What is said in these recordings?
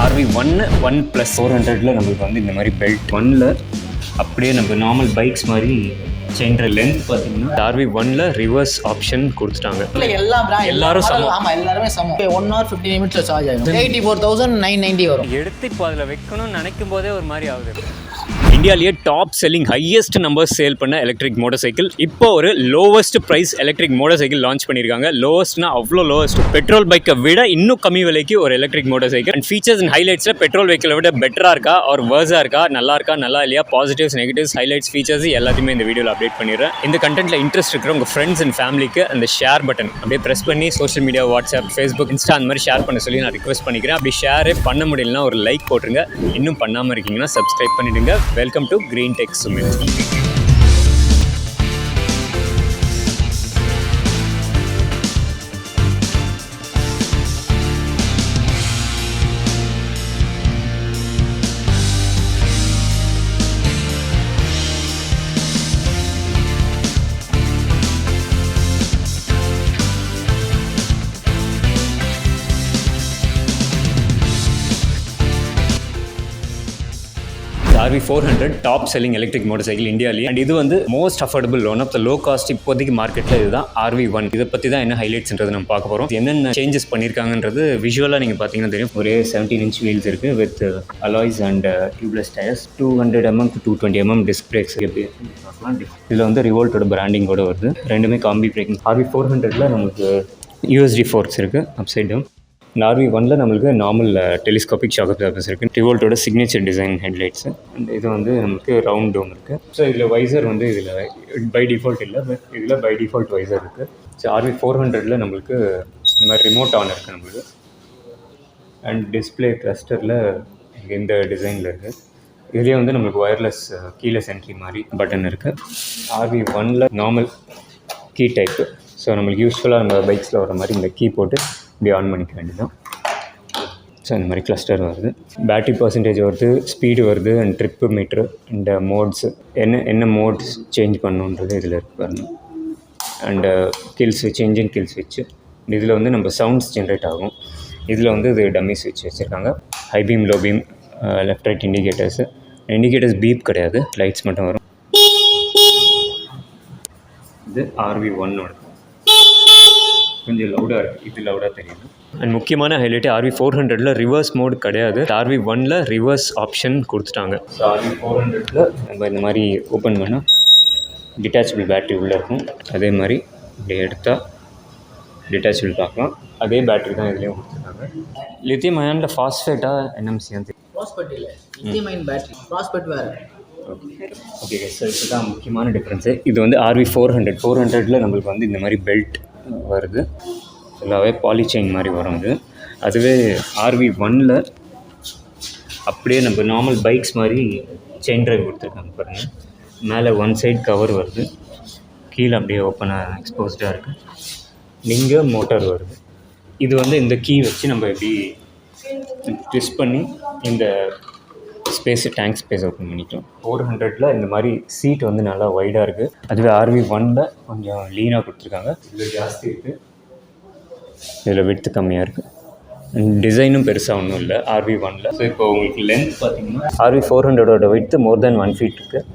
RV1 1+ 400ல நம்மளுக்கு வந்து இந்த மாதிரி பெல்ட் 1ல அப்படியே நம்ம நார்மல் பைக்ஸ் மாதிரி செயின்ற லென்த் பார்த்தீங்கன்னா RV1ல ரிவர்ஸ் ஆப்ஷன் கொடுத்துட்டாங்க. எல்லாரும் சமம். ஆமாம், எல்லாருமே சமம். 1 hour 15 minutes சார்ஜ் ஆகும். 84,990 வரும். எடுத்து இப்போ அதில் வைக்கணும்னு நினைக்கும் போதே ஒரு மாதிரி ஆகுது. இந்தியாவிலேயே top selling highest number sale பண்ண எலக்ட்ரிக் மோட்டார் சைக்கிள் இப்போ ஒரு lowest price electric motorcycle launch பண்ணியிருக்காங்க. லோவஸ்ட்னா அவ்வளோ லோவஸ்ட், பெட்ரோல் பைக்கை விட இன்னும் கம்மி விலைக்கு ஒரு electric motorcycle. And features and ஹைலைட்ஸில் பெட்ரோல் வெஹிக்கிளை விட பெட்டராக இருக்கா ஒரு வேர்ஸாக இருக்கா, நல்லா இல்லையா, பாசிட்டிவ்ஸ் நெகட்டிவ்ஸ் ஹைலைட்ஸ் ஃபீச்சர்ஸ் எல்லாத்தையுமே இந்த வீடியோவில் அப்டேட் பண்ணிடுறேன். இந்த கண்டென்ட்டில் இன்ட்ரெஸ்ட் இருக்கிற உங்கள் ஃப்ரெண்ட்ஸ் அண்ட் ஃபேமிலிக்கு அந்த ஷேர் பட்டன் அப்படியே ப்ரெஸ் பண்ணி social media, WhatsApp, Facebook, Insta அந்த மாதிரி ஷேர் பண்ண சொல்லி நான் ரிக்வெஸ்ட் பண்ணிக்கிறேன். அப்படி ஷேரே பண்ண முடியலன்னா ஒரு லைக் போட்டுருங்க. இன்னும் பண்ணாமல் இருக்கீங்கன்னா சப்ஸ்கிரைப் பண்ணிடுங்க. Welcome to Green Tech Summit. RV400 top selling electric motorcycle இந்தியாவிலேயே. அண்ட் இது வந்து most affordable, one of the low cost இப்போதைக்கு மார்க்கெட்டில் இதுதான் RV1. இதை பற்றி தான் என்ன ஹைலைட்ஸ்ன்றது நம்ம பார்க்க போகிறோம். என்னென்ன சேஞ்சஸ் பண்ணியிருக்காங்கன்றது விஷுவலாக நீங்கள் பார்த்தீங்கன்னா தெரியும். ஒரே 17 inch வீல்ஸ் இருக்குது with alloys and tubeless tyres, 200 mm to 220 mm disk breaks. இதில் வந்து ரிவோல்ட்டோட பிராண்டிங்கோட வருது. ரெண்டுமே காம்பி பிரேக்கிங். RV400ல நமக்கு USD ஃபோர்க்ஸ் இருக்குது அப்சைட் டவுன். இந்த RV1ல நம்மளுக்கு நார்மல் டெலிஸ்கோபிக் ஷாக் அப்சார்பர்ஸ் இருக்குது. ரிவோல்ட்டோட சிக்னேச்சர் டிசைன் ஹெட்லைட்ஸு. அண்ட் இது வந்து நமக்கு ரவுண்ட் டோம் இருக்குது. ஸோ இதில் வைசர் வந்து இதில் பை டிஃபால்ட் இல்லை, பட் இதில் பை டிஃபால்ட் வைசர் இருக்குது. ஸோ RV400ல நம்மளுக்கு இந்த மாதிரி ரிமோட் ஆன் இருக்குது நம்மளுக்கு. அண்ட் டிஸ்பிளே கிளஸ்டரில் இந்த டிசைனில் இருக்குது. இதுலேயே வந்து நம்மளுக்கு ஒயர்லெஸ் கீலெஸ் என்ட்ரி மாதிரி பட்டன் இருக்குது. RV1ல நார்மல் கீ டைப்பு. ஸோ நம்மளுக்கு யூஸ்ஃபுல்லாக நம்ம பைக்ஸில் வர மாதிரி இந்த கீ போட்டு இப்படி ஆன் பண்ணிக்க வேண்டியதான். ஸோ இந்த மாதிரி கிளஸ்டர் வருது, பேட்டரி பர்சன்டேஜ் வருது, ஸ்பீடு வருது, and trip meter and modes என்ன மோட்ஸ் சேஞ்ச் பண்ணணுன்றது இதில் இருக்கு பாருங்க. அண்டு கில் ஸ்விட்ச், இன்ஜின் கில் ஸ்விட்ச்சு. இதில் வந்து நம்ம சவுண்ட்ஸ் ஜென்ரேட் ஆகும். இதில் வந்து இது டம்மி ஸ்விட்ச் வச்சுருக்காங்க. High beam, low beam, left right indicators beep கிடையாது, லைட்ஸ் மட்டும் வரும். இது RV1ஓட கொஞ்சம் லவுடாக இருக்குது, இது லவுடாக தெரியுது. அண்ட் முக்கியமான ஹைலைட்டு RV400ல ரிவர்ஸ் மோட் கிடையாது. RV1ல ரிவர்ஸ் ஆப்ஷன் கொடுத்துட்டாங்க. ஸோ RV400ல நம்ம இந்த மாதிரி ஓப்பன் பண்ணால் டிட்டாச்சபிள் பேட்ரி உள்ளே இருக்கும். அதே மாதிரி இப்படி எடுத்தால் டிட்டாச்சபிள் பார்க்கலாம். அதே பேட்ரி தான் இதுலேயும் கொடுத்துருக்காங்க. லித்தியம் அயனில் ஃபாஸ்ஃபேட்டாக NMC ஃபாஸ்பேட் இல்லை, லித்தியம் அயன் பேட்டரி. ஃபாஸ்பேட் வேறு. ஓகே சார், இதுதான் முக்கியமான டிஃப்ரென்ஸு. இது வந்து RV400ல நம்மளுக்கு வந்து இந்த மாதிரி பெல்ட் வருது, ஃபுல்லாகவே பாலிச்செயின் மாதிரி வரும் இது. அதுவே RV1ல அப்படியே நம்ம நார்மல் பைக்ஸ் மாதிரி செயின் ட்ரைவ் கொடுத்துருக்காங்க பாருங்கள். மேலே ஒன் சைடு கவர் வருது, கீழே அப்படியே ஓப்பனாக எக்ஸ்போஸ்டாக இருக்குது. இங்கே மோட்டார் வருது. இது வந்து இந்த கீ வச்சு நம்ம எப்படி ட்விஸ்ட் பண்ணி இந்த டேங்க் ஸ்பேஸ் ஓப்பன் பண்ணிக்கலாம். 400ல இந்த மாதிரி சீட் வந்து நல்லா வைடாக இருக்குது. அதுவே RV1ல கொஞ்சம் லீனாக கொடுத்துருக்காங்க. இதில் ஜாஸ்தி இருக்குது, இதில் விட்த்து கம்மியாக இருக்குது. டிசைனும் பெருசாக ஒன்றும் இல்லை RV1ல. ஸோ இப்போ உங்களுக்கு லென்த் பார்த்தீங்கன்னா RV400ஓட விட்த்து மோர் தேன் 1 feet இருக்குது.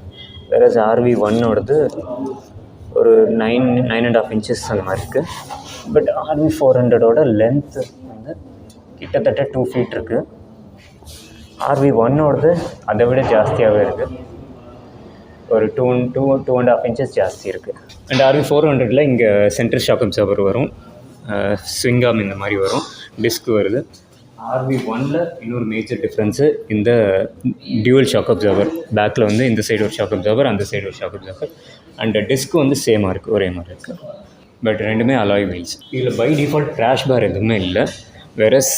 வேறு RV1ஓடது ஒரு 9.5 inches அந்த மாதிரி இருக்குது. பட் RV400ஓட லென்த்து வந்து கிட்டத்தட்ட 2 feet இருக்குது. RV1ஓடது அதை விட ஜாஸ்தியாகவே இருக்குது, ஒரு 2.5 inches ஜாஸ்தி இருக்குது. அண்ட் RV400ல இங்கே சென்டர் ஷாக் அப்சார்பர் வரும், ஸ்விங்காம் இந்த மாதிரி வரும், டிஸ்க் வருது. RV1ல இன்னொரு மேஜர் டிஃப்ரென்ஸு இந்த டியூவல் ஷாக் அப்சார்பர். பேக்கில் வந்து இந்த சைடு ஒரு ஷாக் அப்சார்பர், அந்த சைடு ஒரு ஷாக் அப்சார்பர். அண்ட் டிஸ்க் வந்து சேமாக இருக்குது, ஒரே மாதிரி இருக்குது. பட் ரெண்டுமே அலாய் வீல்ஸ். இதில் பை டிஃபால்ட் கிராஷ் பார் எதுவுமே இல்லை. வேறஸ்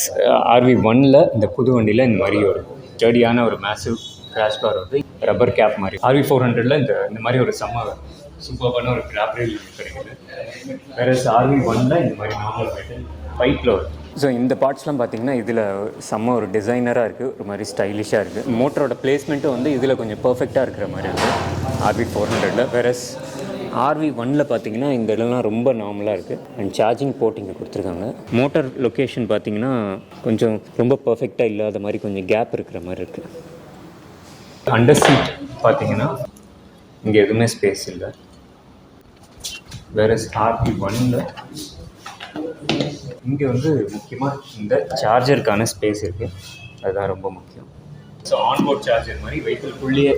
RV1ல இந்த புது வண்டியில் இந்த மாதிரி ஒரு ஸ்டடியான ஒரு மேசிவ் கிராஷ் பார் வந்து ரப்பர் கேப் மாதிரி. RV400ல இந்த மாதிரி ஒரு சூப்பரான ஒரு கிராப் ரயில் கிடைக்குது. வேறஸ் RV1ல இந்த மாதிரி நார்மல் பைப்பில் வருது. ஸோ இந்த பார்ட்ஸ்லாம் பார்த்திங்கன்னா இதில் செம்ம ஒரு டிசைனராக இருக்குது, ஒரு மாதிரி ஸ்டைலிஷாக இருக்குது. மோட்டரோட பிளேஸ்மெண்ட்டும் வந்து இதில் கொஞ்சம் பர்ஃபெக்டாக இருக்கிற மாதிரி இருக்குது RV400ல. வேறஸ் RV1ல பார்த்தீங்கன்னா இந்த இடம்லாம் ரொம்ப நார்மலாக இருக்குது. அண்ட் சார்ஜிங் போர்ட் இங்கே கொடுத்துருக்காங்க. மோட்டார் லொக்கேஷன் பார்த்தீங்கன்னா கொஞ்சம் ரொம்ப பர்ஃபெக்டாக இல்லாத மாதிரி கொஞ்சம் கேப் இருக்கிற மாதிரி இருக்குது. அண்டர் சீட் பார்த்தீங்கன்னா இங்கே எதுவுமே ஸ்பேஸ் இல்லை. வேறு RV1ல இங்கே வந்து முக்கியமாக இந்த சார்ஜருக்கான ஸ்பேஸ் இருக்குது. அதுதான் ரொம்ப முக்கியம். ஸோ ஆன்போர்ட் சார்ஜர் மாதிரி வெஹிக்கிள்குள்ளேயே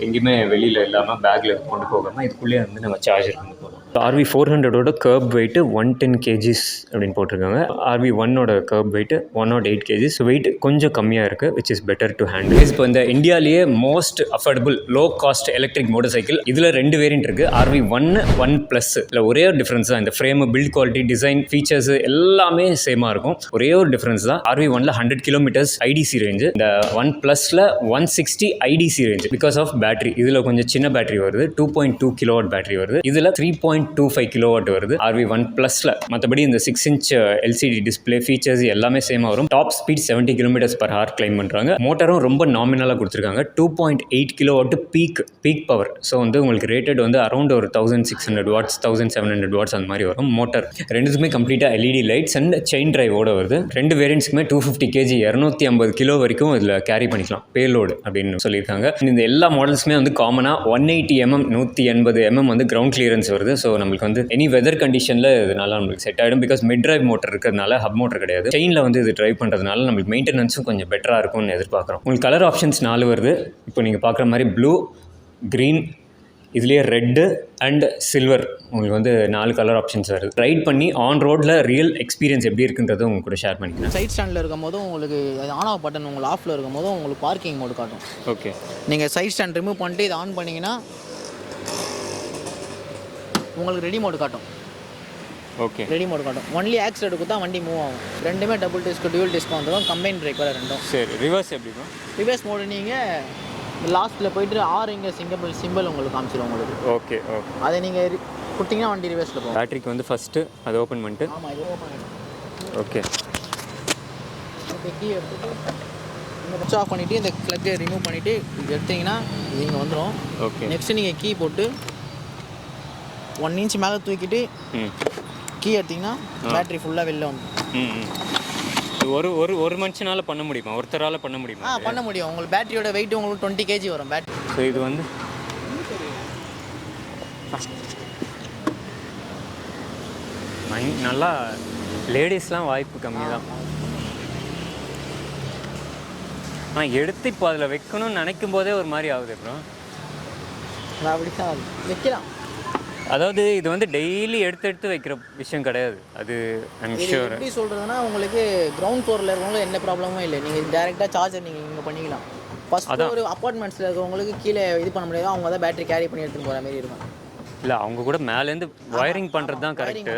எங்கேயுமே வெளியில் இல்லாமல் பேக்கில் கொண்டு போகாமல் இதுக்குள்ளேயே வந்து நம்ம சார்ஜர் கொண்டு போகலாம். RV400ஓட கர்ப் வெயிட்டு 110 kgs அப்படின்னு போட்டிருக்காங்க. RV1ஓட கர்ப் வெயிட்டு 108 kgs. ஸோ வெயிட் கொஞ்சம் கம்மியாக இருக்குது, which is better to handle. இப்போ இந்த இந்தியாவிலேயே most affordable low cost electric motor cycle இதில் 2 வேரியன்ட் இருக்குது. RV1 1+. இல்லை ஒரே ஒரு டிஃப்ரென்ஸ் தான், இந்த frame, build quality, design, features எல்லாமே சேமாக இருக்கும். ஒரே ஒரு டிஃப்ரென்ஸ் தான், RV1ல 100 kilometers IDC ரேஞ்சு, இந்த 1+ல 160 IDC range. Because of battery, இதில் கொஞ்சம் சின்ன பேட்டரி வருது, 2.2 kilowatt பேட்டரி வருது. இதில் 3.25 kilowatt வருது RV1+ல. மற்றபடி இந்த 6-inch LCD டிஸ்பிளே ஃபீச்சர்ஸ் எல்லாமே சேமாக வரும். டாப் ஸ்பீட் 70 km/h கிளைம் பண்ணுறாங்க. மோட்டரும் ரொம்ப நாமினலாக கொடுத்துருக்காங்க. 2.8 kilowatt பீக் பவர். ஸோ வந்து உங்களுக்கு ரேட்டட் வந்து அரௌண்ட் ஒரு 1600 watts 1700 watts அந்த மாதிரி வரும். மோட்டர் ரெண்டுத்துக்குமே கம்ப்ளீட்டாக LED லைட்ஸ் அண்ட் செயின் டிரைவோட வருது. 2 வேரியன்ட்ஸ்க்குமே 250 kg 250 கிலோ வரைக்கும் இதில் கேரி பண்ணிக்கலாம் பேலோடு அப்படின்னு சொல்லியிருக்காங்க. இந்த எல்லா மாடல்ஸுமே வந்து காமனாக 180 mm 180 mm வந்து கிரவுண்ட் கிளியரன்ஸ் வருது. ஸோ நம்மளுக்கு வந்து எனி வெதர் கண்டிஷனில் இதனால நம்மளுக்கு செட் ஆகிடும். பிகாஸ் மிட் டிரைவ் மோட்டர் இருக்கிறதுனால ஹப் மோட்டர் கிடையாது. செயினில் வந்து இது டிரைவ் பண்ணுறதுனால நம்மளுக்கு மெயின்டெனன்ஸும் கொஞ்சம் பெட்டராக இருக்கும்னு எதிர்பார்க்குறோம். உங்களுக்கு கலர் ஆப்ஷன்ஸ் 4 வருது. இப்போ நீங்கள் பார்க்குற மாதிரி ப்ளூ, க்ரீன், இதுலேயே ரெட்டு அண்ட் சில்வர், உங்களுக்கு வந்து 4 கலர் ஆப்ஷன்ஸ் வருது. ரைட் பண்ணி ஆன் ரோடில் ரியல் எக்ஸ்பீரியன்ஸ் எப்படி இருக்குன்றதை உங்க கூட ஷேர் பண்ணிக்கிறேன். சைட் ஸ்டாண்டில் இருக்கும் போதும் உங்களுக்கு ஆன் ஆஃப் பட்டன் உங்களுக்கு ஆஃபில் இருக்கும் போதும் உங்களுக்கு பார்க்கிங் மோடு காட்டும். ஓகே, நீங்கள் சைட் ஸ்டாண்ட் ரிமூவ் பண்ணிட்டு இதை ஆன் பண்ணிங்கன்னா உங்களுக்கு ரெடி மோடு காட்டும். ஓகே, ரெடி மோடு காட்டும். ஒன்லி ஆக்சிலேட்டர் கொடுத்தா வண்டி மூவ் ஆகும். ரெண்டுமே டபுள் டிஸ்க் டியூல் டிஸ்க் வந்துடும். கம்பைன் பிரேக் வர ரெண்டும். சரி, ரிவர்ஸ் எப்படி? ரிவர்ஸ் மோடு நீங்கள் லாஸ்ட்டில் போய்ட்டு இங்கே சிம்பிள் உங்களுக்கு காமிச்சிடும் உங்களுக்கு. ஓகே ஓகே, அதை நீங்கள் கொடுத்தீங்கன்னா வண்டி ரிவர்ஸில் போகும். பேட்டரிக்கு வந்து ஃபஸ்ட்டு அதை ஓப்பன் பண்ணிட்டு. ஆமாம், இது ஓப்பன் ஆகிடும். ஓகே, கீ எடுத்துட்டு இந்த சுவிட்ச் ஆஃப் பண்ணிவிட்டு இந்த ப்ளக்கை ரிமூவ் பண்ணிவிட்டு இது எடுத்திங்கன்னா இது இங்கே வந்துடும். ஓகே, நெக்ஸ்ட்டு நீங்கள் கீ போட்டு 1 inch மேலே தூக்கிட்டு கீ எடுத்திங்கன்னா பேட்ரி ஃபுல்லாக வெளில வந்துடும். ஒரு மனுஷனால பண்ண முடியுமா? ஒருத்தரால் பண்ண முடியுமா? பண்ண முடியும். உங்களுக்கு பேட்டரியோட வெயிட் உங்களுக்கு 20 kg வரும் பேட்டரி. ஸோ இது வந்து நல்லா லேடிஸ்லாம் வாய்ப்பு கம்மி தான். ஆனால் எடுத்து இப்போ அதில் வைக்கணும்னு நினைக்கும் போதே ஒரு மாதிரி ஆகுது. அப்புறம் அப்படி தான் வைக்கலாம். அதாவது இது வந்து டெய்லி எடுத்து வைக்கிற விஷயம் கிடையாது. அது ஐம் ஷூர். எப்படி சொல்கிறதுனா உங்களுக்கு கிரவுண்ட் ஃப்ளோரில் இருக்கவங்களுக்கு எந்த ப்ராப்ளமும் இல்லை. நீங்கள் டேரெக்டாக சார்ஜர் நீங்கள் இங்கே பண்ணிக்கலாம். ஃபஸ்ட்டு ஒரு அப்பார்ட்மெண்ட்ஸில் இருக்கவங்களுக்கு கீழே இது பண்ண முடியாது. அவங்க தான் பேட்டரி கேரி பண்ணி எடுத்துகிட்டு போகிற மாதிரி இருக்கும். இல்லை, அவங்க கூட மேலேருந்து ஒயரிங் பண்ணுறது தான் கரெக்டு.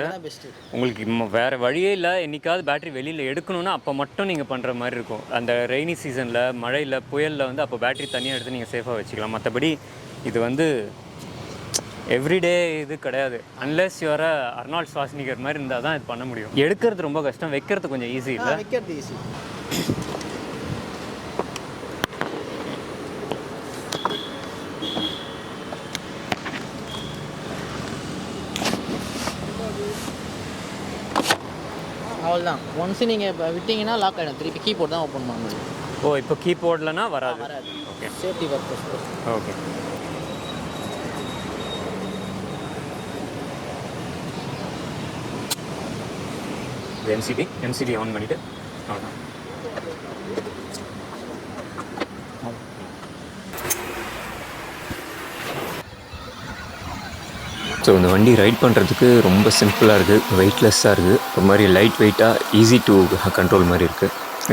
உங்களுக்கு வேறு வழியே இல்லை. என்றைக்காவது பேட்டரி வெளியில் எடுக்கணுன்னா அப்போ மட்டும் நீங்கள் பண்ணுற மாதிரி இருக்கும். அந்த ரெய்னி சீசனில், மழையில், புயலில் வந்து அப்போ பேட்டரி தனியாக எடுத்து நீங்கள் சேஃபாக வச்சுக்கலாம். மற்றபடி இது வந்து எவ்ரிடே இது கிடையாது. அன்லெஸ் யூஆர் அர்னால்ட் ஷ்வார்ஸ்நெகர் மாதிரி இருந்தால் தான் இது பண்ண முடியும். எடுக்கிறது ரொம்ப கஷ்டம், வைக்கிறது கொஞ்சம் ஈஸி. இல்லை, வைக்கிறது ஈஸி. அவ்வளோதான். ஒன்ஸ் நீங்கள் இப்போ விட்டிங்கன்னா லாக் ஆகிடும். திருப்பி கீபோர்ட் தான் ஓப்பன் பண்ண முடியும். ஓ, இப்போ கீபோர்ட்லனா வராது. Okay, safety purpose. Okay, MCT on பண்ணிவிட்டு அவ்வளோதான். ஸோ இந்த வண்டி ரைட் பண்ணுறதுக்கு ரொம்ப சிம்பிளாக இருக்குது, வெயிட்லெஸ்ஸாக இருக்குது. ஒரு மாதிரி லைட் வெயிட்டாக ஈஸி டு கண்ட்ரோல் மாதிரி இருக்குது.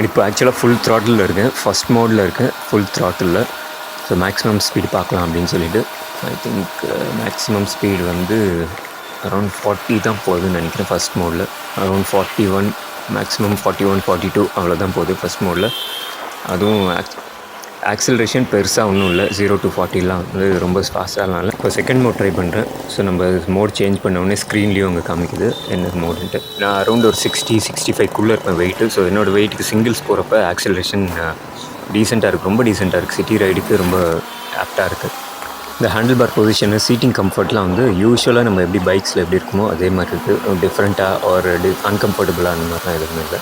இப்போ ஆக்சுவலாக ஃபுல் த்ராட்டில் இருக்கேன். ஃபஸ்ட் மோடில் இருக்கேன், full throttle. So maximum speed பார்க்கலாம் அப்படின்னு சொல்லிட்டு ஐ திங்க் மேக்ஸிமம் ஸ்பீடு வந்து அரௌண்ட் 40 தான் போகுதுன்னு நினைக்கிறேன் ஃபஸ்ட் மோடில். அரௌண்ட் 41, மேக்ஸிமம் 41, 42 அவ்வளோதான் போகுது ஃபஸ்ட் மோடில். அதுவும் ஆக்சிலரேஷன் பெருசாக ஒன்றும் இல்லை. 0 to 40லாம் வந்து ரொம்ப ஃபாஸ்ட்டாகலாம். இப்போ செகண்ட் மோட் ட்ரை பண்ணுறேன். ஸோ நம்ம மோட் சேஞ்ச் பண்ணோடனே ஸ்க்ரீன்லேயும் அங்கே காமிக்குது என்ன மோடுன்ட்டு. நான் அரௌண்ட் ஒரு 60-65க்குள்ளே இருப்பேன் வெயிட்டு. ஸோ என்னோடய வெயிட்டுக்கு சிங்கிள்ஸ் போகிறப்ப ஆக்சிலரேஷன் டீசெண்டாக இருக்குது, ரொம்ப டீசெண்டாக இருக்குது. சிட்டி ரைடுக்கு ரொம்ப ஆப்டாக இருக்குது. இந்த ஹேண்டில் பார் பொசிஷனு சீட்டிங் கம்ஃபர்ட்லாம் வந்து யூஸ்வலாக நம்ம எப்படி பைக்ஸில் எப்படி இருக்குமோ அதே மாதிரி இருக்குது. டிஃப்ரெண்ட்டாக ஒரு அன்கம்ஃபர்டபுளாக அந்த மாதிரிலாம் எதுவுமே இல்லை.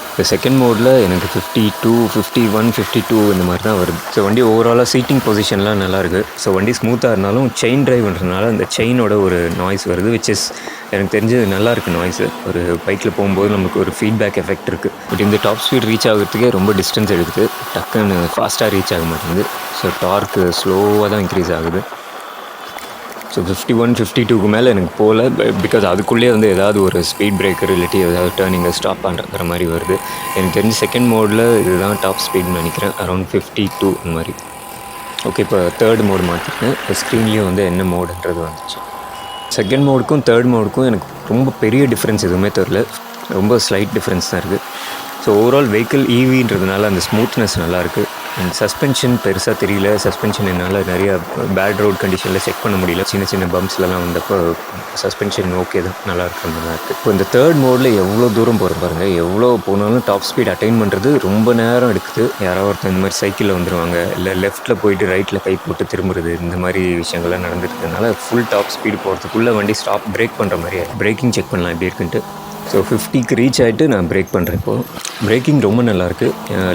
இப்போ செகண்ட் மோடில் எனக்கு 52, 51, 52 இந்த மாதிரி தான் வருது. ஸோ வண்டி ஓவராலாக சீட்டிங் பொசிஷன்லாம் நல்லாயிருக்கு. ஸோ வண்டி ஸ்மூத்தாக இருந்தாலும் செயின் ட்ரைவ்ன்றதுனால அந்த செயினோட ஒரு நாய்ஸ் வருது, விச் இஸ் எனக்கு தெரிஞ்சு நல்லாயிருக்கு நாய்ஸு. ஒரு பைக்கில் போகும்போது நமக்கு ஒரு ஃபீட்பேக் எஃபெக்ட் இருக்குது. பட் இந்த டாப் ஸ்பீட் ரீச் ஆகிறதுக்கே ரொம்ப டிஸ்டன்ஸ் எடுக்குது, டக்குன்னு ஃபாஸ்ட்டாக ரீச் ஆக மாட்டேங்குது. ஸோ டார்க்கு ஸ்லோவாக தான் இன்க்ரீஸ் ஆகுது. ஸோ 51, 52க்கு மேலே எனக்கு போகல, பிகாஸ் அதுக்குள்ளேயே வந்து ஏதாவது ஒரு ஸ்பீட் பிரேக்கர் இல்லாட்டி ஏதாவது டேர்னிங்கை ஸ்டாப் பண்ணுற மாதிரி வருது. எனக்கு தெரிஞ்சு செகண்ட் மோடில் இதுதான் டாப் ஸ்பீட்னு நினைக்கிறேன், அரௌண்ட் 52 இந்த மாதிரி. ஓகே, இப்போ தேர்ட் மோடு மாற்றிருக்கேன். இப்போ ஸ்க்ரீன்லேயும் வந்து என்ன மோடுன்றது வந்துச்சு. செகண்ட் மோடுக்கும் தேர்ட் மோடுக்கும் எனக்கு ரொம்ப பெரிய டிஃப்ரென்ஸ் எதுவுமே தெரில, ரொம்ப ஸ்லைட் டிஃப்ரென்ஸ் தான் இருக்குது. ஸோ ஓவரால் வெஹிக்கிள் ஈவின்றதுனால அந்த ஸ்மூத்னஸ் நல்லாயிருக்கு. அண்ட் சஸ்பென்ஷன் பெருசாக தெரியல. சஸ்பென்ஷன் என்னால் நிறையா பேட் ரோட் கண்டிஷனில் செக் பண்ண முடியல. சின்ன சின்ன பம்ப்ஸ்லாம் வந்தப்போ சஸ்பென்ஷன் ஓகே தான், நல்லா இருக்குது. இப்போ இந்த தேர்ட் மோடில் எவ்வளோ தூரம் போகிற பாருங்கள். எவ்வளோ போனாலும் டாப் ஸ்பீட் அட்டைன் பண்ணுறது ரொம்ப நேரம் எடுக்குது. யாராவது ஒருத்தர் இந்த மாதிரி சைக்கிளில் வந்துடுவாங்க, இல்லை லெஃப்ட்டில் போயிட்டு ரைட்டில் கை போட்டு திரும்புறது, இந்த மாதிரி விஷயங்கள்லாம் நடந்துருக்கிறதுனால ஃபுல் டாப் ஸ்பீடு போகிறதுக்குள்ளே வண்டி ஸ்டாப் பிரேக் பண்ணுற மாதிரி பிரேக்கிங் செக் பண்ணலாம் எப்படி இருக்குன்ட்டு. ஸோ 50க்கு ரீச் ஆகிட்டு நான் பிரேக் பண்ணுறேன். இப்போது பிரேக்கிங் ரொம்ப நல்லாயிருக்கு.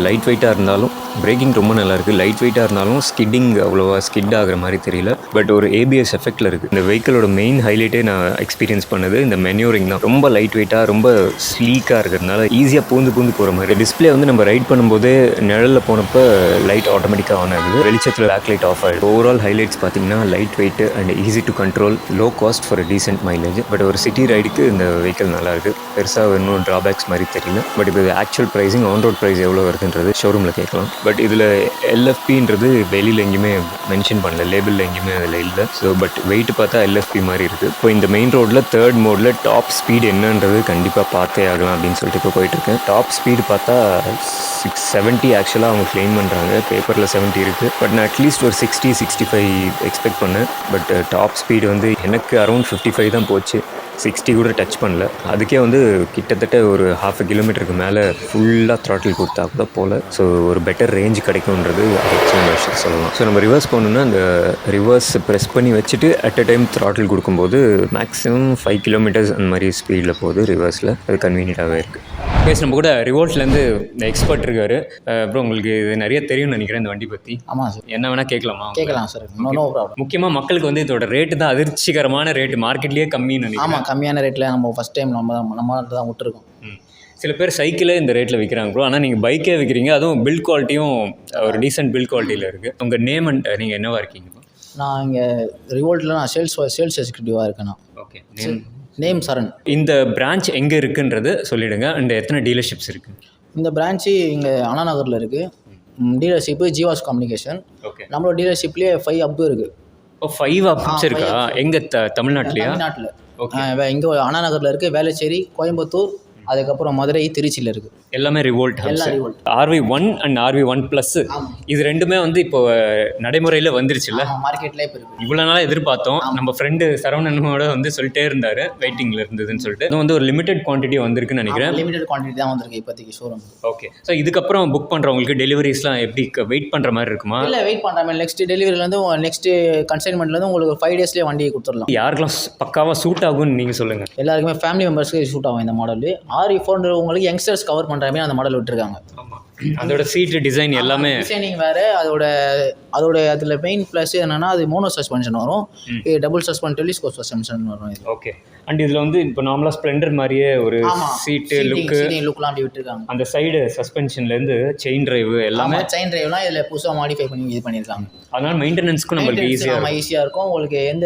லைட் வெயிட்டாக இருந்தாலும் பிரேக்கிங் ரொம்ப நல்லாயிருக்கு. லைட் வெயிட்டாக இருந்தாலும் ஸ்கிட்டிங் அவ்வளோவா ஸ்கிட் ஆகிற மாதிரி தெரியல. பட் ஒரு ஏபிஎஸ் எஃபெக்டில் இருக்குது. இந்த வெஹிக்கிளோட மெயின் ஹைலைட்டே நான் எக்ஸ்பீரியன்ஸ் பண்ணது இந்த மெனியூரிங் தான். ரொம்ப லைட் வெயிட்டாக ரொம்ப ஸ்லீக்காக இருக்கிறதுனால ஈஸியாக பூந்து போகிற மாதிரி. டிஸ்பிளே வந்து நம்ம ரைட் பண்ணும்போதே நிழலில் போனப்போ லைட் ஆட்டோமேட்டிக்காக ஆன் ஆகுது, வெளிச்சத்தில் பேக் லைட் ஆஃப் ஆகிடுது. ஓவரால் ஹைலைட்ஸ் பார்த்தீங்கன்னா light weight and easy to control, low cost for decent mileage. But ஒரு சிட்டி ரைடுக்கு இந்த வெஹிக்கிள் நல்லாயிருக்கு. பெருசாக இன்னும் ட்ராபேக்ஸ் மாதிரி தெரியல. பட் இப்போ actual pricing on road price எவ்வளோ வருதுன்றது ஷோரூமில் கேட்கலாம். பட் இதில் எல்எஃபின்றது வெளியில் எங்கேயுமே மென்ஷன் பண்ணல, லேபிளில் எங்கேயுமே அதில் இல்லை. ஸோ பட் வெயிட் பார்த்தா எல்எஃபி மாதிரி இருக்குது. இப்போ இந்த மெயின் ரோட்டில் தேர்ட் மோடில் டாப் ஸ்பீடு என்னன்றது கண்டிப்பாக பார்த்தே ஆகலாம் அப்படின்னு சொல்லிட்டு இப்போ போயிட்டுருக்கேன். டாப் ஸ்பீடு பார்த்தா 670 ஆக்சுவலாக அவங்க கிளைம் பண்ணுறாங்க, பேப்பரில் 70 இருக்குது. பட் நான் அட்லீஸ்ட் ஒரு 60, 65 எக்ஸ்பெக்ட் பண்ணேன். பட் டாப் ஸ்பீடு வந்து எனக்கு அரௌண்ட் 55 தான் போச்சு, 60 கூட டச் பண்ணல. அதுக்கே வந்து கிட்டத்தட்ட ஒரு 1/2 கிலோமீட்டருக்கு மேலே ஃபுல்லாக த்ராட்டில் கொடுத்தா கூட போல். ஸோ ஒரு பெட்டர் ரேஞ்ச் கிடைக்கும்ன்றது எக்ஸ்ட்ரீம் விஷயம் சொல்லலாம். ஸோ நம்ம ரிவர்ஸ் போகணுன்னா அந்த ரிவர்ஸ் ப்ரெஸ் பண்ணி வச்சுட்டு அட் அ டைம் த்ராட்டில் கொடுக்கும்போது மேக்ஸிமம் 5 கிலோமீட்டர்ஸ் அந்த மாதிரி ஸ்பீடில் போகுது ரிவர்ஸில். அது கன்வீனியன்ட்டாகவே இருக்குது. பேச நம்ம கூட ரிவோல்ட்லேருந்து எக்ஸ்பர்ட் இருக்காரு. அப்புறம் உங்களுக்கு இது நிறைய தெரியும்னு நினைக்கிறேன் இந்த வண்டி பற்றி. ஆமாம் சார். என்ன வேணால் கேட்கலாமா? கேட்கலாம் சார், நோ ப்ராப்ளம். முக்கியமாக மக்களுக்கு வந்து இதோட ரேட்டு தான் அதிர்ச்சிகரமான ரேட்டு, மார்க்கெட்லேயே கம்மின்னு நினைக்கிறேன். ஆமாம், கம்மியான ரேட்டில் நம்ம ஃபஸ்ட் டைம் நம்ம தான் விட்டுருக்கோம். சில பேர் சைக்கிளே இந்த ரேட்டில் விற்கிறாங்க ப்ரோ, ஆனால் நீங்கள் பைக்கே விற்கிறீங்க, அதுவும் பில்ட் குவாலிட்டியும் ஒரு டீசென்ட் பில்ட் குவாலிட்டியில் இருக்குது. உங்கள் நேம் அண்ட் நீங்கள் என்னவா இருக்கீங்க? நான் இங்கே ரிவோல்ட்டில் நான் சேல்ஸ் எக்ஸிக்யூட்டிவாக இருக்கேன். ஓகே, நேம் சரண். இந்த பிரான்ச் எங்கே இருக்குன்றது சொல்லிவிடுங்க. அண்ட் எத்தனை டீலர்ஷிப்ஸ் இருக்குது? இந்த பிரான்ச்சு இங்கே அண்ணா நகரில் இருக்குது. Dealership Jeeva's communication. ஓகே, நம்மளோட டீலர்ஷிப்லேயே 5 ஹப் இருக்குது. 5 ஹப்ஸ் இருக்கா? எங்கே? தமிழ்நாட்டிலையா? தமிழ்நாட்டில். இங்கே அண்ணா நகரில் இருக்குது, வேளச்சேரி, கோயம்புத்தூர், அதுக்கப்புறம் மதுரை, திருச்சியில் இருக்குது. எல்லாமே ரிவோல்ட் RV1 அண்ட் RV1+. இது ரெண்டுமே வந்து இப்போ நடைமுறையில் வந்துருச்சுல்ல, மார்க்கெட்லேயே இப்போ இருக்குது. இவ்வளோ நாளாக எதிர்பார்த்தோம். நம்ம ஃப்ரெண்டு சரவணனோட வந்து சொல்லிட்டே இருந்தார் வெயிட்டிங்கில் இருந்ததுன்னு சொல்லிட்டு. இது வந்து ஒரு லிமிடெட் குவான்டிட்டி வந்திருக்குன்னு நினைக்கிறேன். லிமிடெட் குவான்டிட்டி தான் வந்திருக்கு இப்போதைக்கு ஷோரூம். ஓகே, ஸோ இதுக்கப்புறம் புக் பண்ணுறவங்களுக்கு டெலிவரிஸ்லாம் எப்படி வெயிட் பண்ணுற மாதிரி இருக்குமா? இல்லை, வெயிட் பண்ணுற மாதிரி. நெக்ஸ்ட் டெலிவரிலேருந்து நெக்ஸ்ட் கன்சைன்மெண்ட்லேருந்து உங்களுக்கு ஒரு 5 டேஸ்லேயே வண்டியை கொடுத்துடலாம். யாருக்கெல்லாம் பக்காவாக சூட் ஆகும்னு நீங்கள் சொல்லுங்கள்? எல்லாருக்குமே, ஃபேமிலி மெம்பர்ஸ்க்கு சூட் ஆகும் இந்த மாடல். RV4 உங்களுக்கு யங்ஸ்டர்ஸ் கவர் பண்ணுற மாதிரி அந்த மாடல் விட்டுருக்காங்க. அதோட சீட்டு டிசைன் எல்லாமே டிசைனிங் வேறு. அதோட அதில் மெயின் ப்ளஸ் என்னென்னா அது மோனோ சஸ்பென்ஷன் வரும், டபுள் சஸ்பென்ஷன், டெலிஸ்கோப் சஸ்பென்ஷன் வரும் இது. ஓகே, அண்ட் இதில் வந்து இப்போ நார்மலாக ஸ்ப்ளெண்டர் மாதிரியே ஒரு சீட்டு லுக்லாம் அப்படி விட்டுருக்காங்க. அந்த சைடு சஸ்பென்ஷன்லேருந்து செயின் டிரைவ் எல்லாமே, செயின் டிரைவ்லாம் இதில் புதுசாக மாடிஃபை பண்ணி இது பண்ணியிருக்காங்க. அதனால மெயின்டெனன்ஸ்க்கும் நம்மளுக்கு ஈஸியாக இருக்கும். உங்களுக்கு எந்த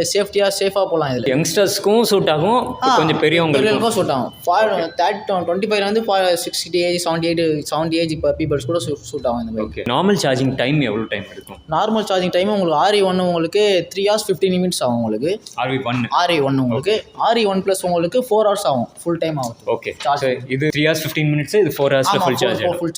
சேஃபாக போகலாம். இதில் யங்ஸ்டர்ஸ்க்கும் சூட் ஆகும், கொஞ்சம் பெரியவங்களுக்கும் சூட் ஆகும். 25 60 ஏஜ் 70 ஏஜ் இப்போ பீப்பிள்ஸ் கூட சூட் ஆகும் இந்த பைக். நார்மல் சார்ஜிங் டைம் எவ்வளோ டைம் எடுக்கும்? நார்மல் சார்ஜிங் டைம் உங்களுக்கு RV1 உங்களுக்கு 3 hours 15 minutes ஆகும். உங்களுக்கு RV1 உங்களுக்கு RV1+ உங்களுக்கு 4 hours ஆகும், ஃபுல் டைம் ஆகும். ஓகே, இது 3 hours 15 minutes, இது 4 hours ஃபுல்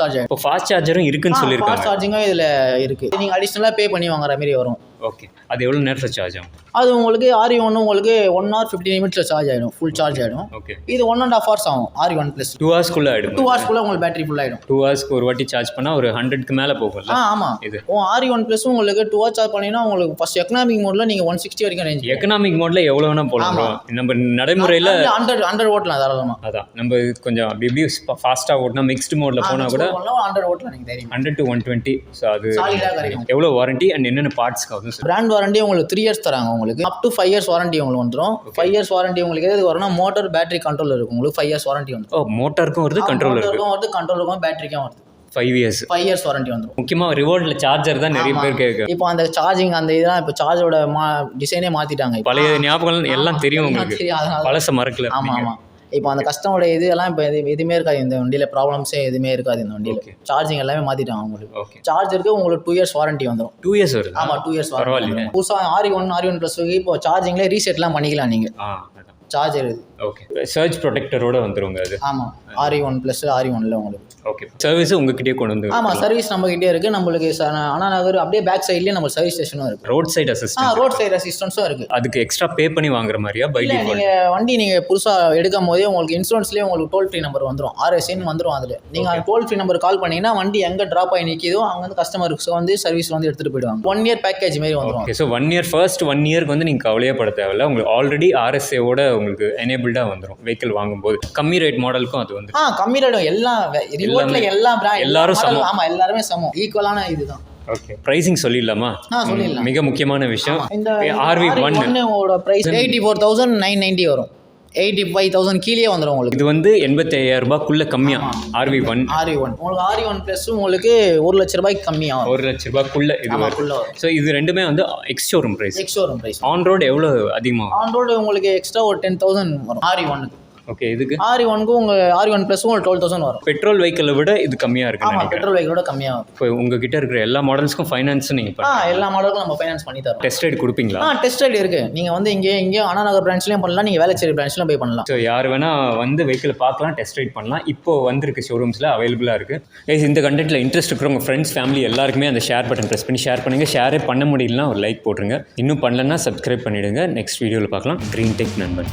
சார்ஜ். இப்போ ஃபாஸ்ட் சார்ஜரும் இருக்குன்னு சொல்லியிருக்காங்க. ஃபாஸ்ட் சார்ஜிங்கும் இதில் இருக்குது. நீங்கள் அடிஷ்னலாக பே பண்ணி வாங்குற மாதிரி வரும். ஓகே, அது எவ்வளோ நேரத்தில் சார்ஜ் ஆகும்? அது உங்களுக்கு RV1 உங்களுக்கு 1 hour 15 minutes சார்ஜ் ஆகிடும், ஃபுல் சார்ஜ் ஆகிடும். ஓகே, இது 1.5 hours ஆகும் RV1 ப்ளஸ். 2 hours ஆகிடும். 2 hours உங்களுக்கு பேட்டரி ஃபுல் ஆகிடும். 2 hours ஒரு வாட்டி சார்ஜ் பண்ணால் ஒரு 100க்கு மேலே போகும்ல? ஆமாம். இது RV1 ப்ளஸ் உங்களுக்கு 2 hours சார்ஜ் பண்ணிங்கன்னா உங்களுக்கு ஃபஸ்ட் எக்கனாமிக் மோடில் நீங்கள் 160 வரைக்கும் ரேஞ்ச். எக்கனாமிக் மோடில் எவ்வளோ வேணால் போகலாம். நம்ம நடைமுறையில் 100 ஓட்டலாம் தாராளமாக. அதான் நம்ம கொஞ்சம் அப்படி இப்படி ஃபாஸ்ட்டாக ஓட்டினா மிக்ஸ்டு மோடில் போனால் கூட 100 ஓட்டலாம் நீங்கள் தெரியும். 100 to 120. ஸோ அது எவ்வளோ வாரண்டி அண்ட் என்னென்ன பார்ட்ஸ்க்கு ஆகும்? பிராண்ட் வாரண்டி உங்களுக்கு 3 years தராங்க. உங்களுக்கு அப் டு 5 years வாரண்டி உங்களுக்கு வந்துடும். 5 years வாரண்டி உங்களுக்கு எது வரும்னா மோட்டர் பேட்டரி கண்ட்ரோல் இருக்கும். உங்களுக்கு 5 years வாரண்டி வந்துடும். மோட்டாருக்கும் வருது, கண்ட்ரோலருக்கும் வருது, கண்ட்ரோலுக்கும் பேட்டரிக்கும் வருது. 5 years வாரண்டி வந்துடும். முக்கியமாக ரிவோல்ட்டில் சார்ஜர் தான் நிறைய பேர் கேட்கு. இப்போ அந்த சார்ஜிங் அந்த இதெல்லாம் இப்போ சார்ஜோட டிசைனே மாற்றிட்டாங்க. பழைய ஞாபகம் எல்லாம் தெரியும் உங்களுக்கு, பழச மறக்கல. ஆமாம் ஆமாம். இப்போ அந்த கஸ்டமரோட இதெல்லாம் இப்போ எதுவுமே இருக்காது இந்த வண்டியில், ப்ராப்ளம்ஸே எதுவுமே இருக்காது இந்த வண்டியில். சார்ஜிங் எல்லாமே மாற்றிட்டாங்க உங்களுக்கு. ஓகே, சார்ஜருக்கு உங்களுக்கு 2 years வாரண்டி வந்துடும். 2 years வருது? ஆமாம், 2 years பரவாயில்ல. புதுசாக RV1 ப்ளஸ் இப்போ சார்ஜிங்கில் ரீசெட்லாம் பண்ணிக்கலாம் நீங்கள். சார்ஜர் இது. ஓகே, சர்ஜ் ப்ரொடெக்டரோட வந்துருங்க அது. ஆமாம், RV1 ப்ளஸ் RV1ல உங்களுக்கு. ஓகே, சர்வீஸ் உங்ககிட்டயே கொண்டு வந்து? ஆமாம், சர்வீஸ் நம்மகிட்டே இருக்குது. நம்மளுக்கு அண்ணா நகர் அப்படியே பேக் சைட்லேயே நம்ம சர்வீஸ் ஸ்டேஷனும் இருக்குது. Road side assistance? Road side அசிஸ்டன்ஸும் இருக்குது. அதுக்கு எக்ஸ்ட்ரா பே பண்ணி வாங்குற மாதிரியா? பை டிஃபால்ட் நீங்கள் வண்டி நீங்கள் புதுசாக எடுக்கும் போதே உங்களுக்கு இன்சூரன்ஸ்லேயே உங்களுக்கு டோல் ஃப்ரீ நம்பர் வந்துடும், RSN வந்துடும். அதில் நீங்கள் அந்த டோல் ஃப்ரீ நம்பர் கால் பண்ணிங்கன்னா வண்டி எங்கே ட்ராப் ஆகி நிற்கிதோ அங்கே வந்து கஸ்டமருக்கு வந்து சர்வீஸ் வந்து எடுத்துகிட்டு போயிடுவாங்க. 1 year பேக்கேஜ் மாதிரி வந்துடும். ஓகே, ஸோ 1 year ஃபர்ஸ்ட் 1 yearக்கு வந்து நீங்கள் கவலையே பட தேவையில்ல. உங்களுக்கு ஆல்ரெடி RSAவோட உங்களுக்கு எனேபிள்டாக வந்துடும் வெஹிக்கிள் வாங்கும்போது. கம்மி ரேட் மாடலுக்கும் அது வந்து கம்மி ரேட் எல்லாம் எல்லாரும் சமம். ஆமாம், எல்லாருமே சமம், ஈக்குவலான இதுதான். ஓகே, பிரைசிங் சொல்லிடலாமா? சொல்லிடலாம். மிக முக்கியமான விஷயம், இந்த RV1 ஓட பிரைஸ் 84,990 வரும். 85,000 கீழே வந்துடும் உங்களுக்கு. இது வந்து 85,000 ரூபாய்க்குள்ள கம்மியா? RV1 உங்களுக்கு RV1 ப்ளஸ் உங்களுக்கு 1 லட்ச ரூபாய்க்கு கம்மியாகும். 1 லட்ச ரூபாய்க்குள்ள இது வரும். ஸோ இது ரெண்டுமே வந்து ex showroom price. On road எவ்வளோ அதிகமாகும்? ஆன் ரோடு உங்களுக்கு எக்ஸ்ட்ரா ஒரு 10,000 வரும் RV1க்கு. ஓகே, இதுக்கு RV1க்கு உங்கள் RV1 ப்ளஸ் உங்களுக்கு 12,000 வரும். பெட்ரோல் வெஹிக்கிளை விட இது கம்மியாக இருக்குது. ஆமாம், பெட்ரோல் வெஹிக்கிளோட கம்மியாகும். இப்போ உங்ககிட்ட இருக்கிற எல்லா மாடல்ஸ்க்கும் ஃபைனான்ஸும் நீங்கள் எல்லா மாடலுக்கும் நம்ம ஃபைனான்ஸ் பண்ணி தரோம். டெஸ்ட் ரைட் கொடுப்பீங்களா? டெஸ்ட் ரைட் இருக்குது. நீங்கள் வந்து இங்கே அண்ணா நகர் பிரான்ச்லேயும் பண்ணலாம், நீங்கள் வேளச்சேரி பிரான்ச்லையும் போய் பண்ணலாம். ஸோ யார் வேணால் வந்து வெஹிக்கிள் பார்க்கலாம், டெஸ்ட் ரைட் பண்ணலாம். இப்போ வந்திருக்கு ஷோரூம்ஸில் அவைலபிளாக இருக்குது. இந்த கண்டென்ட்டில் இன்ட்ரெஸ்ட் இருக்கிறவங்க ஃப்ரெண்ட்ஸ் ஃபேமிலி எல்லாருக்குமே அந்த ஷேர் பட்டன் ப்ரெஸ் பண்ணி ஷேர் பண்ணுங்கள். ஷேரே பண்ண முடியலன்னா ஒரு லைக் போட்டுருங்க. இன்னும் பண்ணலன்னா சப்ஸ்கிரைப் பண்ணிவிடுங்க. நெக்ஸ்ட் வீடியோவில் பார்க்கலாம். க்ரீன் டெக் நண்பன்.